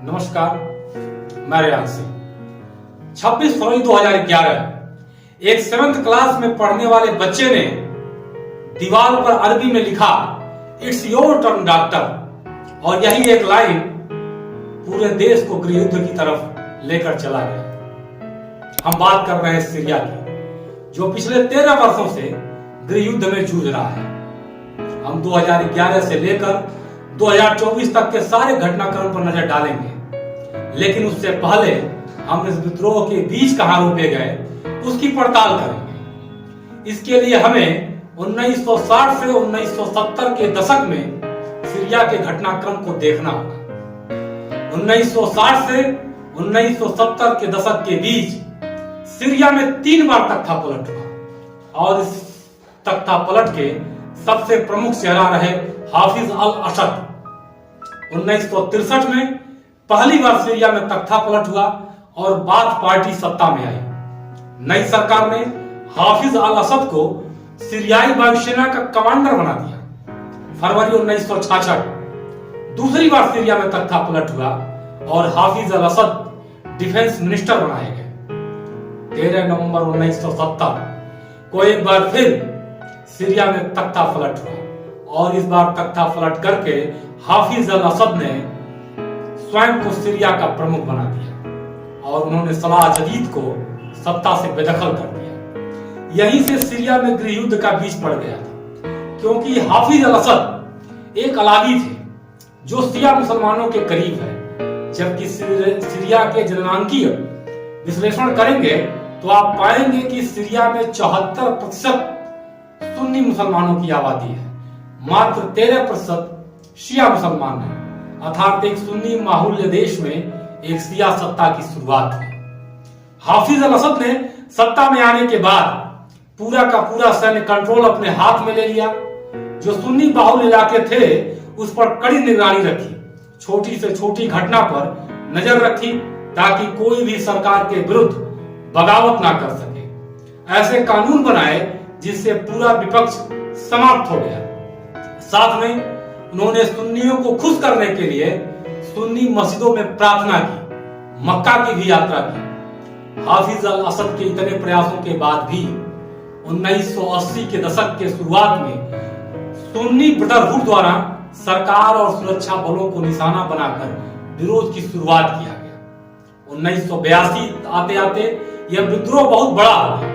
नमस्कार, मैं रेयान सिंह। 26 फरवरी 2011 एक 7th क्लास में पढ़ने वाले बच्चे ने दीवार पर अरबी में लिखा, इट्स योर टर्न डॉक्टर, और यही एक लाइन पूरे देश को गृह युद्ध की तरफ लेकर चला गया। हम बात कर रहे हैं सीरिया की, जो पिछले 13 वर्षों से गृह युद्ध में जूझ रहा है। हम 2011 से लेकर 2024 तक के सारे घटनाक्रम पर नजर डालेंगे, लेकिन उससे पहले हम इस विद्रोह के बीज कहां रोपे गए उसकी पड़ताल करेंगे। इसके लिए हमें 1960 से 1970 के दशक में सीरिया के घटनाक्रम को देखना होगा। 1960 से 1970 के दशक के बीच सीरिया में 3 बार तख्ता पलट हुआ, और इस तख्ता पलट के सबसे प्रमुख चेहरा रहे हाफिज अल असद। 1963 में पहली बार सीरिया में तख्ता पलट हुआ और बाथ पार्टी सत्ता में आई। नई सरकार ने हाफिज अल असद को सीरियाई वायुसेना का कमांडर बना दिया। फरवरी 1966 दूसरी बार सीरिया में तख्ता पलट हुआ और हाफिज अल असद डिफेंस मिनिस्टर बनाए गए। 13 नवंबर 1970 को एक बार फिर सीरिया में तख्ता पलट हुआ, और इस बार तख्ता पलट करके हाफिज अल असद ने स्वयं को सीरिया का प्रमुख बना दिया और उन्होंने सलाह जदीद को सत्ता से बेदखल कर दिया। यहीं से सीरिया में गृह युद्ध का बीज पड़ गया था, क्योंकि हाफिज अल असद एक अलावी थे जो शिया मुसलमानों के करीब है। जबकि सीरिया के जननांकीय विश्लेषण करेंगे तो आप पाएंगे कि सीरिया में 74% सुन्नी मुसलमानों की आबादी है, मात्र 13% शिया मुसलमान है। अर्थात एक सुन्नी माहौल्य देश में एक शिया सत्ता की शुरुआत हुई। हाफिज अल असद ने सत्ता में आने के बाद पूरा का पूरा सैन्य कंट्रोल अपने हाथ में ले लिया। जो सुन्नी बाहुल्य इलाके थे उस पर कड़ी निगरानी रखी, छोटी से छोटी घटना पर नजर रखी, ताकि कोई भी सरकार के विरुद्ध बगावत ना कर सके। ऐसे कानून बनाए जिससे पूरा विपक्ष समाप्त हो गया। साथ में उन्होंने सुन्नियों को खुश करने के लिए सुन्नी मस्जिदों में प्रार्थना की, मक्का की भी यात्रा की। हाफिज अल असद के इतने प्रयासों के बाद भी 1980 के दशक के शुरुआत में सुन्नी ब्रदरहुड द्वारा सरकार और सुरक्षा बलों को निशाना बनाकर विरोध की शुरुआत किया गया। 1982 आते आते यह विद्रोह बहुत बड़ा हो गया।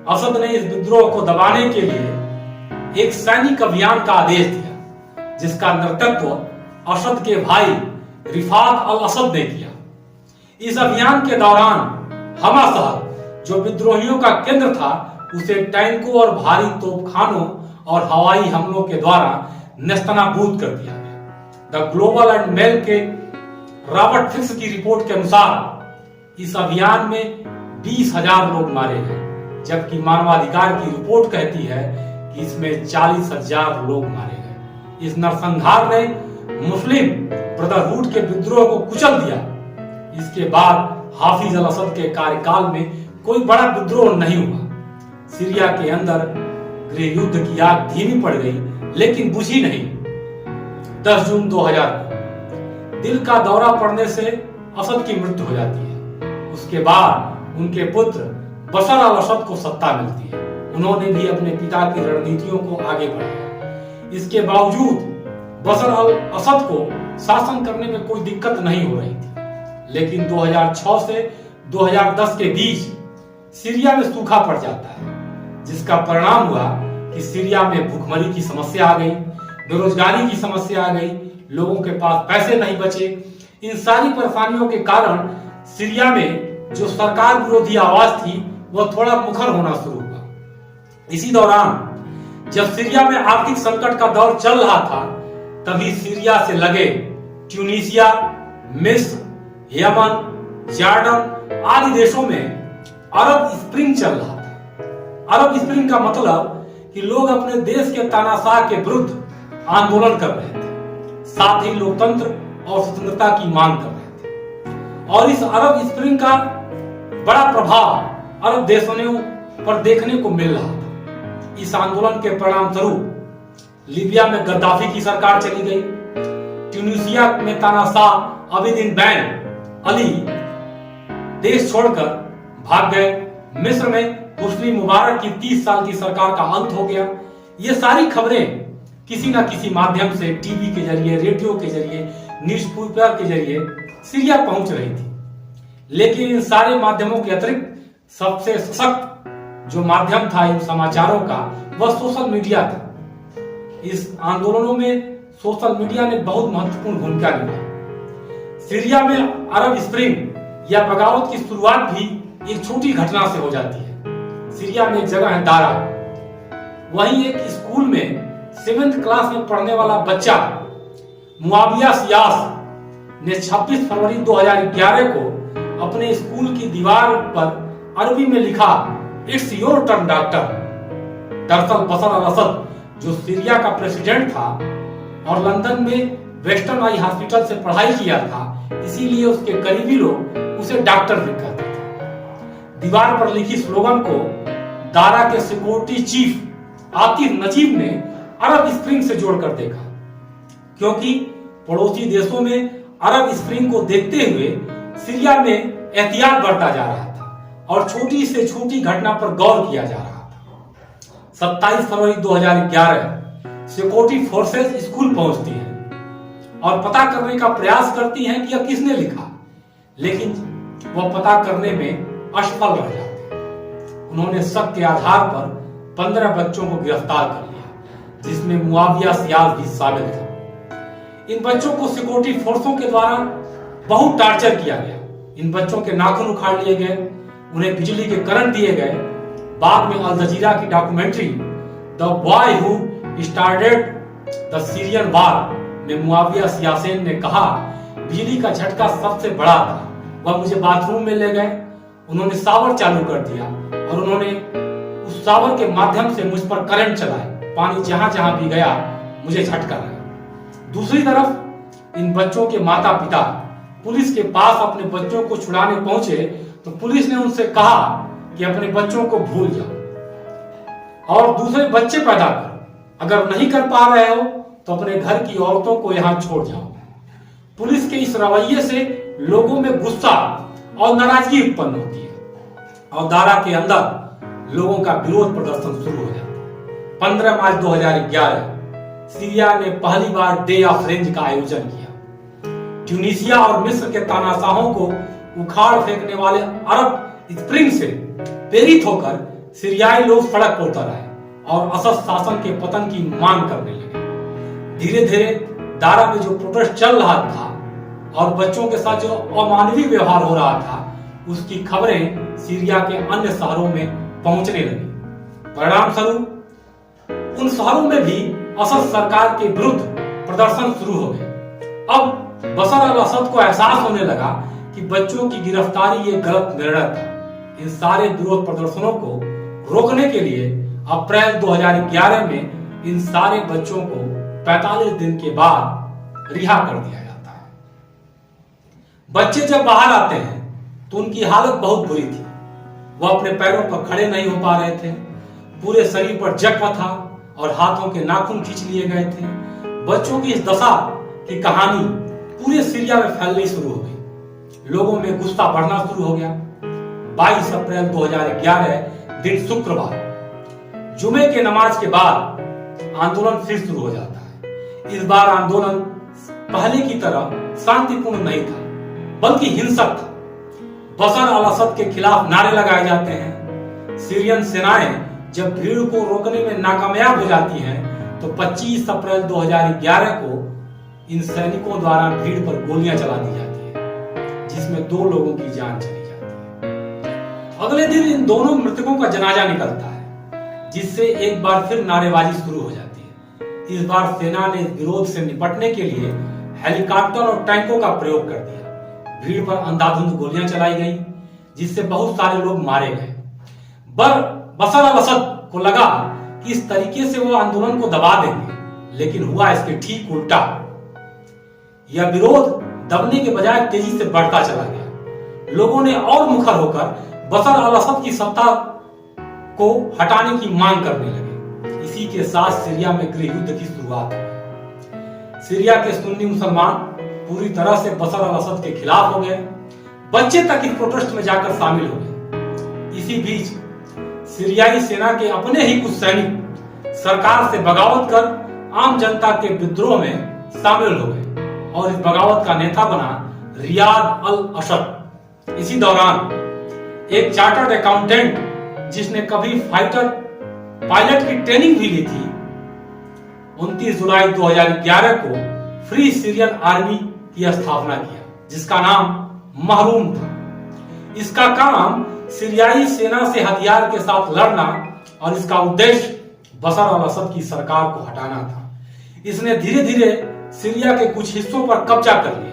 असद ने इस विद्रोह को दबाने के लिए एक सैनिक अभियान का आदेश दिया, जिसका नेतृत्व असद के भाई रिफात अल असद ने किया। इस अभियान के दौरान हमा शहर, जो विद्रोहियों का केंद्र था, उसे टैंकों और भारी तोपखानों और हवाई हमलों के द्वारा नेस्तनाबूद कर दिया गया। द ग्लोबल एंड मेल के रॉबर्ट फिक्स की रिपोर्ट के अनुसार इस अभियान में 20,000 लोग मारे गए, जबकि मानवाधिकार की रिपोर्ट कहती है कि इसमें 40,000 लोग मारे गए। इस नरसंहार ने मुस्लिम ब्रदरहुड के विद्रोह को कुचल दिया। इसके बाद हाफिज अल असद के कार्यकाल में कोई बड़ा विद्रोह नहीं हुआ। सीरिया के अंदर गृह युद्ध की आग धीमी पड़ गई, लेकिन बुझी नहीं। 10 जून 2000 को दिल का दौरा पड़ने से असद की मृत्यु हो जाती है। उसके बाद उनके पुत्र बशर अल असद को सत्ता मिलती है। उन्होंने भी अपने पिता की रणनीतियों को आगे बढ़ाया। इसके बावजूद बशर अल असद को शासन करने में कोई दिक्कत नहीं हो रही थी, लेकिन 2006 से 2010 के बीच सीरिया में सूखा पड़ जाता है, जिसका परिणाम हुआ कि सीरिया में भूखमरी की समस्या आ गई, बेरोजगारी की समस्या आ गई, लोगों के पास पैसे नहीं बचे। इन सारी परेशानियों के कारण सीरिया में जो सरकार विरोधी आवाज थी वह थोड़ा मुखर होना शुरू हुआ। इसी दौरान जब सीरिया में आर्थिक संकट का दौर चल रहा था, तभी सीरिया से लगे ट्यूनीशिया, मिस्र, यमन, जॉर्डन आदि देशों में अरब स्प्रिंग चल रहा था। अरब स्प्रिंग का मतलब कि लोग अपने देश के तानाशाह के विरुद्ध आंदोलन कर रहे थे, साथ ही लोकतंत्र और स्वतंत्रता की मांग कर रहे थे। और इस अरब स्प्रिंग का बड़ा प्रभाव अरब देशों पर देखने को मिल रहा था। इस आंदोलन के परिणाम स्वरूप लीबिया में गद्दाफी की सरकार चली गई, ट्यूनीशिया में तानाशाह अबिदीन बैन अली देश छोड़कर भाग गए। मिस्र में हुस्नी मुबारक की 30 साल की सरकार का अंत हो गया। ये सारी खबरें किसी न किसी माध्यम से टीवी के जरिए, रेडियो के जरिए, न्यूज़पेपर के जरिए सीरिया पहुंच रही थी। लेकिन इन सारे माध्यमों के अतिरिक्त सबसे सशक्त जो माध्यम था इन समाचारों का, वह सोशल मीडिया था। इस आंदोलनों में सोशल मीडिया ने बहुत महत्वपूर्ण भूमिका निभाई। सीरिया में अरब स्प्रिंग या बगावत की शुरुआत भी एक छोटी घटना से हो जाती है। सीरिया में एक जगह है दारा, वहीं एक स्कूल में 7th क्लास में पढ़ने वाला बच्चा मुआविया सियास ने 26 फरवरी 2011 को अपने स्कूल की दीवार पर अरबी में लिखा, इट्स योर टर्न डॉक्टर। दरअसल बशर अल असद जो सीरिया का प्रेसिडेंट था और लंदन में वेस्टर्न आई हॉस्पिटल से पढ़ाई किया था, इसीलिए उसके करीबी लोग उसे डॉक्टर भी कहते थे। दीवार पर लिखी स्लोगन को दारा के सिक्योरिटी चीफ आतिफ नजीब ने अरब स्प्रिंग से जोड़कर देखा, क्योंकि पड़ोसी देशों में अरब स्प्रिंग को देखते हुए सीरिया में एहतियात बरता जा रहा था और छोटी से छोटी घटना पर गौर किया जा रहा था। 27 फरवरी 2011 सिक्योरिटी फोर्सेस स्कूल पहुंचती हैं और पता करने का प्रयास करती हैं कि यह किसने लिखा, लेकिन वह पता करने में असफल रह जाते हैं। उन्होंने शक के आधार पर 15 बच्चों को गिरफ्तार कर लिया, जिसमें मुआविया सियास भी शामिल था। इन बच्चों को सिक्योरिटी फोर्सों के द्वारा बहुत टार्चर किया गया। इन बच्चों के नाखून उखाड़ लिए गए, उन्हें बिजली के करंट दिए गए। बाद में अल जजीरा की documentary the boy who started the Syrian war में मुआविया सियासेन ने कहा, बिजली का झटका सबसे बड़ा था। वह मुझे बाथरूम में ले गए, उन्होंने शावर चालू कर दिया और उन्होंने उस शावर के माध्यम से मुझ पर करंट चलाए। पानी जहां जहां भी गया मुझे झटका लगा। दूसरी तरफ इन बच्चों के माता पिता पुलिस के पास अपने बच्चों को छुड़ाने पहुंचे तो पुलिस ने उनसे कहा कि अपने बच्चों को भूल जाओ और दूसरे बच्चे पैदा करो। अगर नहीं कर पा रहे हो तो अपने घर की औरतों को यहां छोड़ जाओ। पुलिस के इस रवैये से लोगों में गुस्सा और नाराजगी उत्पन्न होती है और दारा के अंदर लोगों का विरोध प्रदर्शन शुरू हो जाता है। 15 मार्च 2011 सीरिया ने पहली बार डे ऑफ रेंज का आयोजन किया। ट्यूनीशिया और मिस्र के तानाशाहों को उखाड़ फेंकने वाले अरब स्प्रिंग से प्रेरित होकर सीरियाई लोग सड़क पर उतर आए और असद शासन के पतन की मांग करने लगे। धीरे धीरे दारा में जो प्रोटेस्ट चल रहा था और बच्चों के साथ जो अमानवीय व्यवहार हो रहा था, उसकी खबरें सीरिया के अन्य शहरों में पहुंचने लगी। परिणाम स्वरूप उन शहरों में भी असद सरकार के विरुद्ध प्रदर्शन शुरू हो गए। अब बशर अल असद को एहसास होने लगा कि बच्चों की गिरफ्तारी ये गलत निर्णय था। इन सारे विरोध प्रदर्शनों को रोकने के लिए अप्रैल 2011 में इन सारे बच्चों को 45 दिन के बाद रिहा कर दिया जाता है। बच्चे जब बाहर आते हैं तो उनकी हालत बहुत बुरी थी। वह अपने पैरों पर खड़े नहीं हो पा रहे थे, पूरे शरीर पर जख्म था और हाथों के नाखून खींच लिए गए थे। बच्चों की इस दशा की कहानी पूरे सीरिया में फैलनी शुरू हो गई। लोगों में गुस्सा बढ़ना शुरू हो गया। 22 अप्रैल 2011 दिन शुक्रवार जुमे के नमाज के बाद आंदोलन फिर शुरू हो जाता है। इस बार आंदोलन पहले की तरह शांतिपूर्ण नहीं था, बल्कि हिंसक था। बशर अल असद के खिलाफ नारे लगाए जाते हैं। सीरियन सेनाएं जब भीड़ को रोकने में नाकामयाब हो जाती हैं तो 25 अप्रैल 2011 को इन सैनिकों द्वारा भीड़ पर गोलियां चला दी जाती है, जिसमें 2 लोगों की जान चली जाती है। अगले दिन इन दोनों मृतकों का जनाजा निकलता है, जिससे एक बार फिर नारेबाजी शुरू हो जाती है। इस बार सेना ने विरोध से निपटने के लिए हेलीकॉप्टर और टैंकों का प्रयोग कर दिया। भीड़ पर अंधाधुंध गोलियां चलाई गई, जिससे बहुत सारे लोग मारे गए। बशर अल असद को लगा कि इस तरीके से वो आंदोलन को दबा देंगे, लेकिन हुआ इसके ठीक उल्टा। यह विरोध दबने के बजाय तेजी से बढ़ता चला गया। लोगों ने और मुखर होकर बशर अल असद की सत्ता को हटाने की मांग करने लगे। इसी के साथ सीरिया में गृह युद्ध की शुरुआत हुई। सीरिया के सुन्नी मुसलमान पूरी तरह से बशर अल असद के खिलाफ हो गए। बच्चे तक इस प्रोटेस्ट में जाकर शामिल हो गए। इसी बीच सीरियाई सेना के अपने ही कुछ सैनिक सरकार से बगावत कर आम जनता के विद्रोह में शामिल हो गए और इस बगावत का नेता बना रियाद अल अशद। इसी दौरान एक चार्टर्ड अकाउंटेंट जिसने कभी फाइटर पायलट की ट्रेनिंग भी ली थी, 29 जुलाई 2011 को फ्री सीरियन आर्मी की स्थापना किया, जिसका नाम महरूम था। इसका काम सीरियाई सेना से हथियार के साथ लड़ना और इसका उद्देश्य बशर अल असद की सरकार को हटाना था। इसने धीरे धीरे सीरिया के कुछ हिस्सों पर कब्जा कर लिया।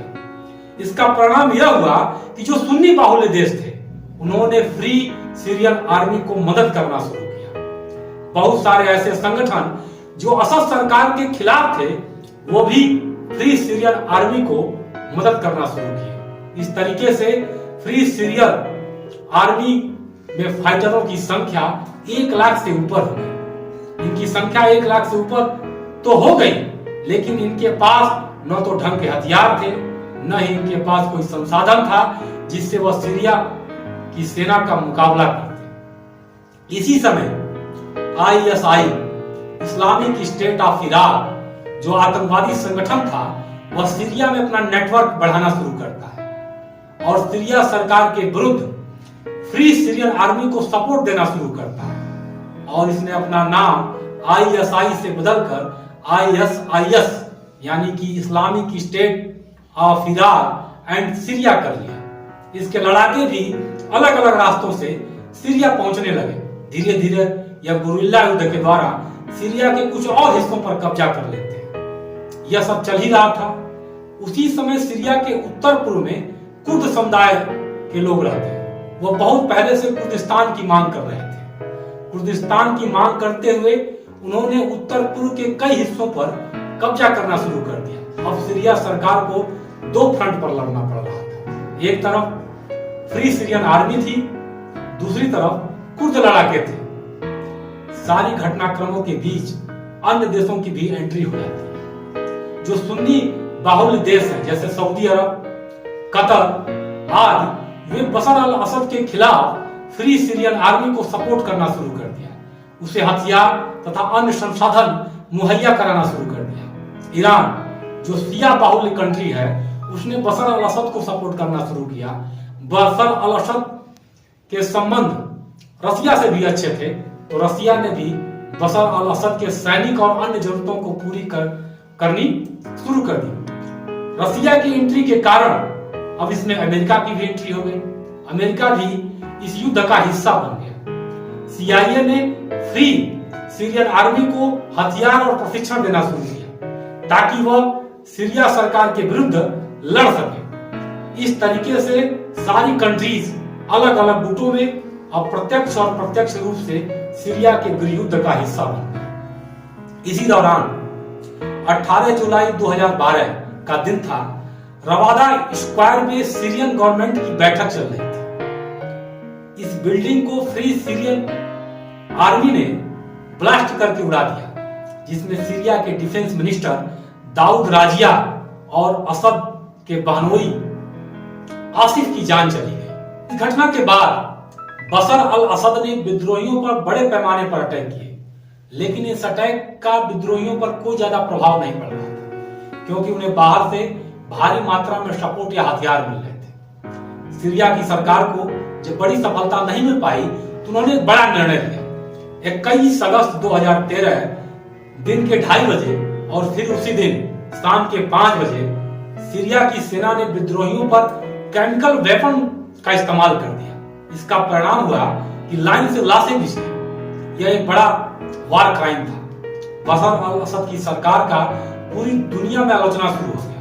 इसका परिणाम यह हुआ कि जो सुन्नी बाहुल्य देश थे, उन्होंने फ्री सीरियन आर्मी को मदद करना शुरू किया। बहुत सारे ऐसे संगठन जो असद सरकार के खिलाफ थे, वो भी फ्री सीरियन आर्मी को मदद करना शुरू किए। इस तरीके से फ्री सीरियन आर्मी में फाइटरों की संख्या 1 लाख से ऊपर हो गई। इनकी संख्या 1 लाख से ऊपर तो हो गई, लेकिन इनके पास न तो ढंग के हथियार थे, न ही इनके पास कोई संसाधन था जिससे वह सीरिया की सेना का मुकाबला करते। इसी समय ISI Islamic state of Iraq जो आतंकवादी संगठन था, वह सीरिया में अपना नेटवर्क बढ़ाना शुरू करता है और सीरिया सरकार के विरुद्ध फ्री सीरियन आर्मी को सपोर्ट देना शुरू करता है और इसने अपना नाम ISI से बदलकर ISIS यानी कि Islamic state of Iraq and Syria कर लिया। इसके लड़ाके भी अलग अलग रास्तों से सीरिया पहुंचने लगे। धीरे धीरे यह गुरिल्ला युद्ध के द्वारा सीरिया के कुछ और हिस्सों पर कब्जा कर लेते हैं। यह सब चल ही रहा था। उसी समय सीरिया के उत्तर पूर्व में कुर्द समुदाय के लोग रहते हैं। वह बहुत पहले से कुर्दिस्तान की मांग कर रहे थे। कुर्दिस्तान की मांग करते हुए उन्होंने उत्तर पूर्व के कई हिस्सों पर कब्जा करना शुरू कर दिया। अब सीरिया सरकार को 2 फ्रंट पर लड़ना पड़ रहा था। एक तरफ फ्री सीरियन आर्मी थी, दूसरी तरफ कुर्द लड़ाके थे। सारी घटनाक्रमों के बीच अन्य देशों की भी एंट्री हो जाती है। जो सुन्नी बाहुल्य देश हैं जैसे सऊदी अरब, कतर आदि, वे बशर अल असद के खिलाफ फ्री सीरियन आर्मी को सपोर्ट करना शुरू कर दिया। उसे हथियार तथा अन्य संसाधन मुहैया कराना शुरू कर दिया। ईरान जो शिया बाहुल्य कंट्री है, उसने बशर अल असद को सपोर्ट करना शुरू किया। बशर अल असद के संबंध रसिया से भी अच्छे थे, तो रसिया ने भी बशर अल असद के सैनिक और अन्य जरूरतों को पूरी करनी शुरू कर दी। रसिया की एंट्री के कारण अब इसमें अमेरिका की भी एंट्री हो गई। अमेरिका भी इस युद्ध का हिस्सा बन गया। CIA ने फ्री सीरियन आर्मी को हथियार और प्रशिक्षण देना शुरू किया ताकि वह सीरिया सरकार के विरुद्ध लड़ सके। इस तरीके से सारी कंट्रीज अलग अलग गुटों में अप्रत्यक्ष और प्रत्यक्ष रूप से सीरिया के गृहयुद्ध का हिस्सा बन गए। इसी दौरान 18 जुलाई 2012 का दिन था। रवादा स्क्वायर में सीरियन गवर्नमेंट की बैठक चल रही थी। इस बिल्डिंग को फ्री सीरियन आर्मी ने ब्लास्ट करके उड़ा दिया, जिसमें सीरिया के डिफेंस मिनिस्टर दाऊद राजिया और असद के बहनोई आसिफ की जान चली गई। इस घटना के बाद बशर अल असद ने विद्रोहियों पर बड़े पैमाने पर अटैक किए, लेकिन इस अटैक का विद्रोहियों पर कोई ज्यादा प्रभाव नहीं पड़ रहा था, क्योंकि उन्हें बाहर से भारी मात्रा में सपोर्ट या हथियार मिल रहे थे। सीरिया की सरकार को जब बड़ी सफलता नहीं मिल पाई तो उन्होंने एक बड़ा निर्णय लिया। 21 अगस्त 2013 दिन के 2:30 बजे और फिर उसी दिन शाम के 5 बजे सीरिया की सेना ने विद्रोहियों पर केमिकल वेपन का इस्तेमाल कर दिया। इसका परिणाम हुआ कि लाइन से लाशें बिछी। यह एक बड़ा वार क्राइम था। बशर अल असद की सरकार का पूरी दुनिया में आलोचना शुरू हो गया।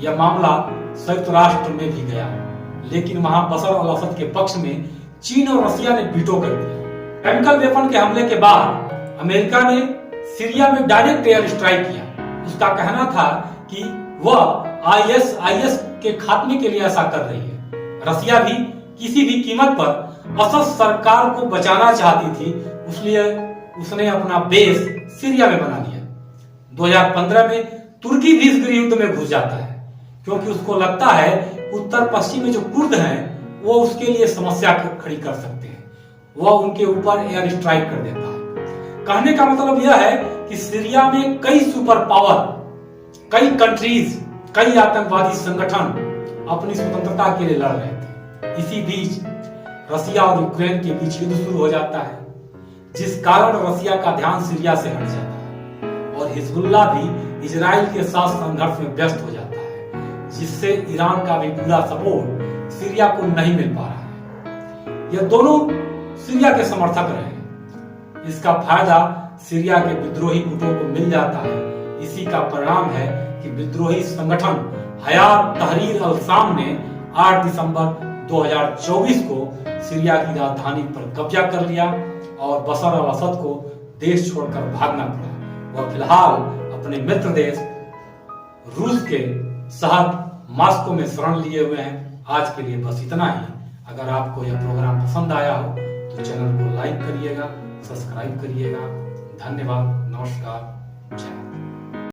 यह मामला संयुक्त राष्ट्र में भी गया, लेकिन वहां बशर अल असद के पक्ष में चीन और रसिया ने वीटो कर दिया। केमिकल वेपन के हमले के बाद अमेरिका ने सीरिया में डायरेक्ट एयर स्ट्राइक किया। उसका कहना था कि वह ISIS के खात्मे के लिए ऐसा कर रही है। रसिया भी किसी भी कीमत पर असद सरकार को बचाना चाहती थी, इसलिए उसने अपना बेस सीरिया में बना लिया। 2015 में तुर्की भी इस गृह युद्ध में घुस जाता है, क्योंकि उसको लगता है उत्तर पश्चिम में जो कुर्द हैं वो उसके लिए समस्या खड़ी कर सकते हैं। वह उनके ऊपर एयर स्ट्राइक कर देता है। कहने का मतलब यह है कि सीरिया में कई सुपर पावर, कई कंट्रीज, कई आतंकवादी संगठन अपनी स्वतंत्रता के लिए लड़ रहे थे। इसी बीच रसिया और यूक्रेन के बीच युद्ध शुरू हो जाता है, जिस कारण रसिया का ध्यान सीरिया से हट जाता है और हिजबुल्लाह भी इजराइल के साथ संघर्ष में व्यस्त हो जाता है, जिससे ईरान का भी पूरा सपोर्ट सीरिया को नहीं मिल पा रहा है। यह दोनों सीरिया के समर्थक रहे। इसका फायदा सीरिया के विद्रोही गुटों को मिल जाता है। इसी का परिणाम है कि विद्रोही संगठन हयात तहरीर अल शाम ने 8 दिसंबर 2024 को सीरिया की राजधानी पर कब्जा कर लिया और बशर अल असद को देश छोड़कर भागना पड़ा। वह फिलहाल अपने मित्र देश रूस के शहर मॉस्को में शरण लिए हुए हैं। आज के लिए बस इतना ही। अगर आपको यह प्रोग्राम पसंद आया हो तो चैनल को लाइक करिएगा, सब्सक्राइब करिएगा। धन्यवाद, नमस्कार, जय हिंद।